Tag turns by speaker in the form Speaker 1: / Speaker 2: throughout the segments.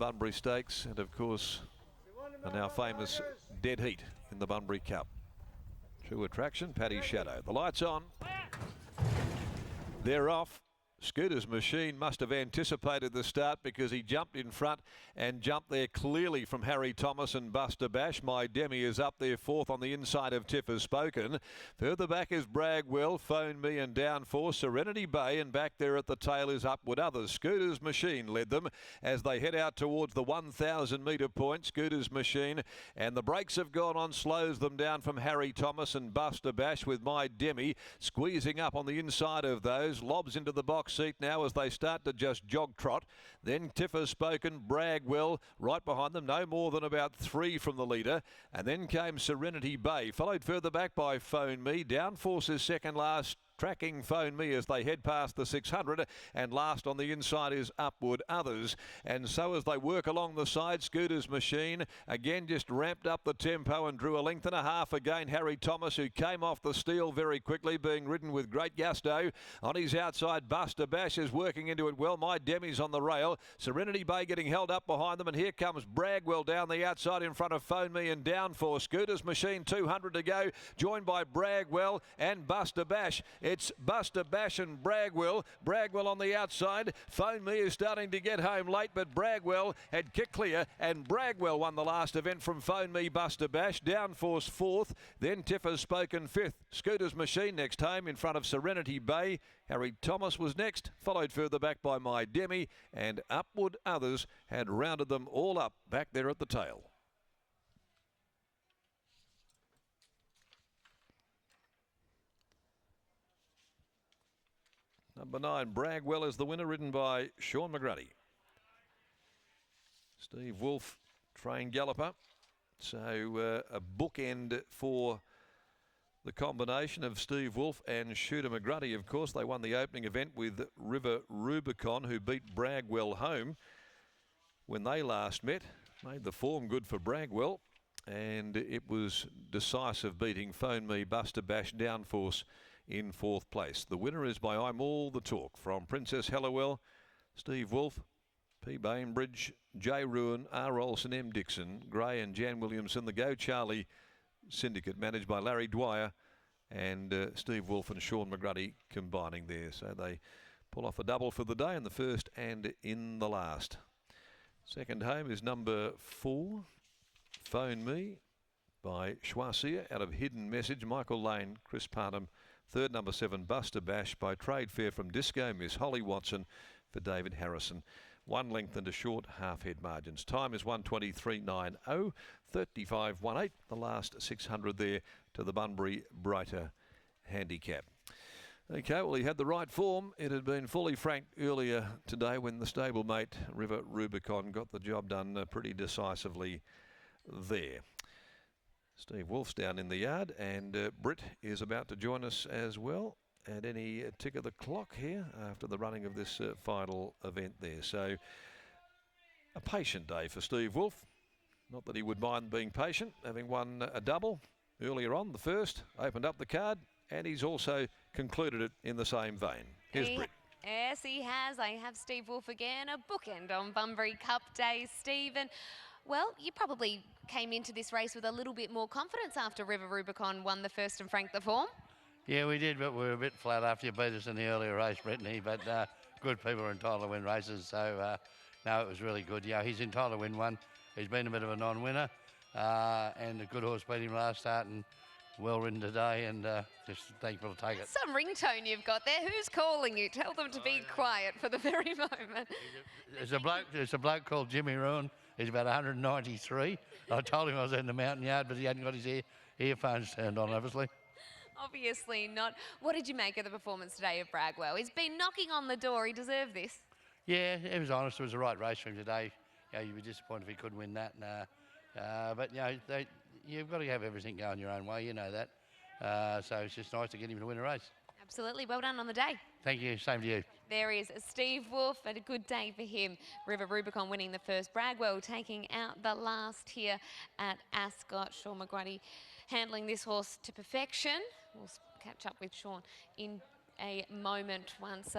Speaker 1: Bunbury Stakes, and of course a now famous Dead Heat in the Bunbury Cup. True attraction, Paddy's Shadow. The lights on. They're off. Scooter's Machine must have anticipated the start because he jumped in front and jumped there clearly from Harry Thomas and Buster Bash. My Demi is up there fourth on the inside of Tiff Has Spoken. Further back is Bragwell, Phone Me and Down for Serenity Bay, and back there at the tail is Upward Others. Scooter's Machine led them as they head out towards the 1,000 metre point. Scooter's Machine, and the brakes have gone on, slows them down from Harry Thomas and Buster Bash, with My Demi squeezing up on the inside of those. Lobs into the box seat now as they start to just jog trot. Then Tiff Has Spoken, Bragwell right behind them, no more than about 3 from the leader, and then came Serenity Bay, followed further back by Phone Me. Downforce is second last, tracking Phone Me as they head past the 600, and last on the inside is Upward Others. And so as they work along the side, Scooter's Machine again just ramped up the tempo and drew a length and a half again. Harry Thomas, who came off the steel very quickly, being ridden with great gusto. On his outside, Buster Bash is working into it well. My Demi's on the rail. Serenity Bay getting held up behind them, and here comes Bragwell down the outside in front of Phone Me and Down for Scooter's Machine. 200 to go, joined by Bragwell and Buster Bash. It's Buster Bash and Bragwell. Bragwell on the outside. Phone Me is starting to get home late, but Bragwell had kicked clear, and Bragwell won the last event from Phone Me, Buster Bash. Downforce fourth, then Tiff Has Spoken fifth. Scooter's Machine next home in front of Serenity Bay. Harry Thomas was next, followed further back by My Demi, and Upward Others had rounded them all up back there at the tail. Number 9, Bragwell is the winner, ridden by Sean McGrady. Steve Wolf, trained galloper. So a bookend for the combination of Steve Wolf and Shooter McGrady. Of course, they won the opening event with River Rubicon, who beat Bragwell home when they last met. Made the form good for Bragwell, and it was decisive, beating Phone Me, Buster Bash, Downforce in fourth place. The winner is by I'm All the Talk, from Princess Hallowell, Steve Wolf, P. Bainbridge, J. Ruin, R. Olsen, M. Dixon, Gray and Jan Williamson. The Go Charlie syndicate managed by Larry Dwyer, and Steve Wolf and Sean McGrady combining there. So they pull off a double for the day in the first and in the last. Second home is number 4, Phone Me, by Schwarzschier out of Hidden Message, Michael Lane, Chris Parnham. Third, number 7, Buster Bash, by Trade Fair from Disco Miss Holly Watson for David Harrison. 1 length and a short half-head margins. Time is 1:23.90, 35.18. The last 600 there to the Bunbury Brighter handicap. Okay, well, he had the right form. It had been fully franked earlier today when the stablemate River Rubicon got the job done pretty decisively there. Steve Wolf's down in the yard, and Britt is about to join us as well at any tick of the clock here after the running of this final event there. So a patient day for Steve Wolf. Not that he would mind being patient, having won a double earlier on. The first opened up the card, and he's also concluded it in the same vein. Here's Britt.
Speaker 2: Yes, he has. I have Steve Wolf again, a bookend on Bunbury Cup Day, Stephen. Well, you probably came into this race with a little bit more confidence after River Rubicon won the first and franked the form.
Speaker 3: Yeah, we did, but we were a bit flat after you beat us in the earlier race, Brittany. But good people are entitled to win races, so no, it was really good. Yeah, he's entitled to win one. He's been a bit of a non-winner, and a good horse beat him last start, and well ridden today, and just thankful to take it.
Speaker 2: Some ringtone you've got there. Who's calling you? Tell them to be quiet for the very moment.
Speaker 3: There's a bloke called Jimmy Ruin. He's about 193. I told him I was in the mountain yard, but he hadn't got his earphones turned on, obviously.
Speaker 2: Obviously not. What did you make of the performance today of Bragwell? He's been knocking on the door. He deserved this. Yeah, he was honest. It was the right race for him today. You know, you'd be disappointed if he couldn't win that. But, you know, you've got to have everything going your own way. You know that. So it's just nice to get him to win a race. Absolutely. Well done on the day. Thank you. Same to you. There is Steve Wolf, and a good day for him. River Rubicon winning the first. Bragwell taking out the last here at Ascot. Sean McGrady handling this horse to perfection. We'll catch up with Sean in a moment once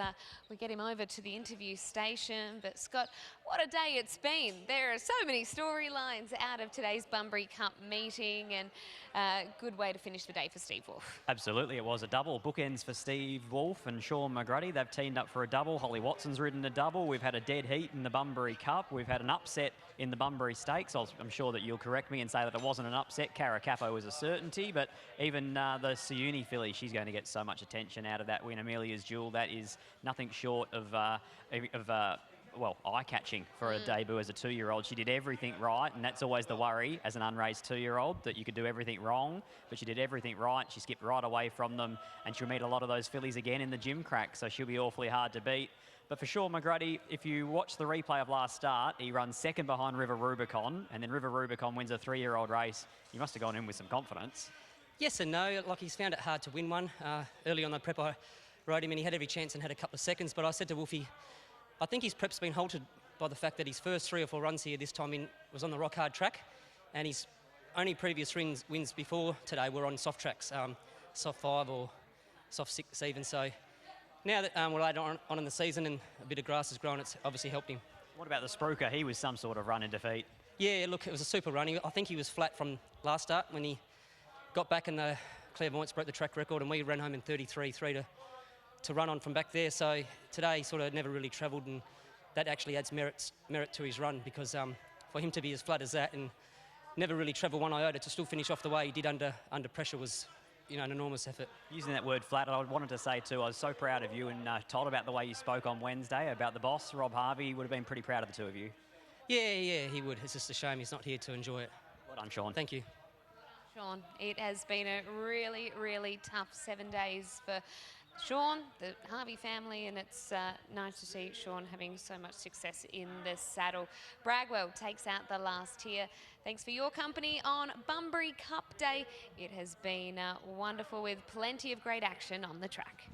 Speaker 2: we get him over to the interview station. But Scott, what a day it's been. There are so many storylines out of today's Bunbury Cup meeting, and a good way to finish the day for Steve Wolf.
Speaker 4: Absolutely, it was a double. Bookends for Steve Wolf and Sean McGruddy. They've teamed up for a double. Holly Watson's ridden a double. We've had a dead heat in the Bunbury Cup. We've had an upset in the Bunbury Stakes. I'm sure that you'll correct me and say that it wasn't an upset. Caracappo was a certainty, but even the Siuni filly, she's going to get so much attention out of that win. Amelia's Jewel, that is nothing short of well, eye-catching for a debut as a 2-year-old. She did everything right, and that's always the worry as an unraced 2-year-old, that you could do everything wrong, but she did everything right. She skipped right away from them, and she'll meet a lot of those fillies again in the gym crack, so she'll be awfully hard to beat. But for Sean McGruddy, if you watch the replay of last start, he runs second behind River Rubicon, and then River Rubicon wins a 3-year-old race. He must have gone in with some confidence.
Speaker 5: Yes and no. Like, he's found it hard to win one. Early on the prep, I rode him and he had every chance and had a couple of seconds. But I said to Wolfie, I think his prep's been halted by the fact that his first 3 or 4 runs here this time in was on the rock hard track, and his only previous wins before today were on soft tracks, soft 5 or soft 6 even. So now that we're later on in the season and a bit of grass has grown, it's obviously helped him.
Speaker 4: What about the Spruker? He was some sort of run in defeat.
Speaker 5: Yeah, look, it was a super run. I think he was flat from last start when he got back and the Clairvoyants broke the track record, and we ran home in 33.3 to run on from back there. So today he sort of never really travelled, and that actually adds merit to his run, because for him to be as flat as that and never really travel 1 iota to still finish off the way he did under pressure was, you know, an enormous effort.
Speaker 4: Using that word flat, I wanted to say too, I was so proud of you and told about the way you spoke on Wednesday about the boss, Rob Harvey. Would have been pretty proud of the two of you.
Speaker 5: Yeah, he would. It's just a shame he's not here to enjoy it.
Speaker 4: Well done, Sean.
Speaker 5: Thank you.
Speaker 2: Sean, it has been a really, really tough 7 days for Sean, the Harvey family, and it's nice to see Sean having so much success in the saddle. Bragwell takes out the last tier. Thanks for your company on Bunbury Cup Day. It has been wonderful, with plenty of great action on the track.